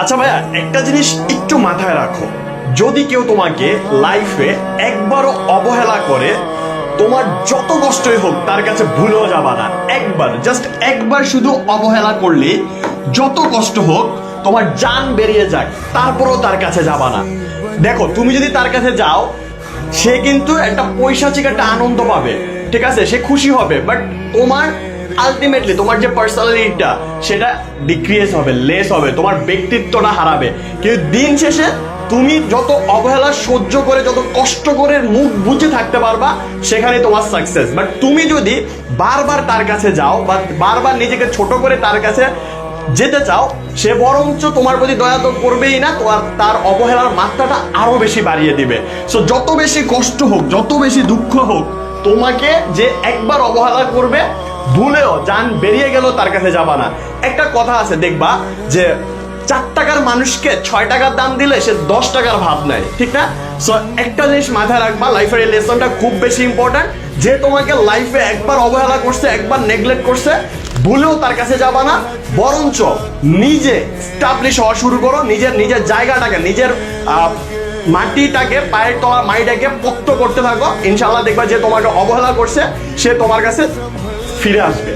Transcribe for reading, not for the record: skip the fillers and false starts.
আচ্ছা ভাইয়া, একটা জিনিস একটু মাথায় রাখো, যদি কেউ তোমাকে লাইফে একবারও অবহেলা করে, তোমার যত কষ্টই হোক তার কাছে ভুলেও যাবা না। একবার, জাস্ট একবার শুধু অবহেলা করলে যত কষ্ট হোক, তোমার জান বেরিয়ে যাক, তারপরও তার কাছে যাবা না। দেখো, তুমি যদি তার কাছে যাও, সে কিন্তু একটা পৈশাচিক একটা আনন্দ পাবে, ঠিক আছে, সে খুশি হবে, বাট তোমার আলটিমেটলি তোমার যে পার্সোনালিটিটা সেটা ডিক্রিজ হবে, লেস হবে, তোমার ব্যক্তিত্বটা হারাবে। কিন্তু দিন শেষে তুমি যত অবহেলা সহ্য করে, যত কষ্ট করে মুখ বুঝে থাকতে পারবা, সেখানে তোমার সাকসেস। বাট তুমি যদি বারবার তার কাছে যাও বা বারবার নিজেকে ছোট করে তার কাছে যেতে চাও, সে বরঞ্চ তোমার প্রতি দয়া তো করবেই না, তার অবহেলার মাত্রাটা আরো বেশি বাড়িয়ে দিবে। সো যত বেশি কষ্ট হোক, যত বেশি দুঃখ হোক, তোমাকে যে একবার অবহেলা করবে, ভুলেও জান বেরিয়ে গেল তার কাছে যাবা না। একটা কথা আছে, দেখবা যে 4 টাকার মানুষকে 6 টাকার দাম দিলে সে 10 টাকার ভাব নেয়, ঠিক না? সো একটা জিনিস মাথায় রাখবা, লাইফের এই লেসনটা খুব বেশি ইম্পর্ট্যান্ট। যে তোমাকে লাইফে একবার অবহেলা করছে, একবার নেগলেক্ট করছে, ভুলেও তার কাছে যাবা না, বরঞ্চ নিজে স্টাবলিশ হওয়া শুরু করো, নিজের জায়গাটাকে, নিজের মাটিটাকে, পায়ের তলা মাটিটাকে পোক্ত করতে থাকো। ইনশাল্লাহ দেখবা যে তোমাকে অবহেলা করছে সে তোমার কাছে ফিরে আসবে।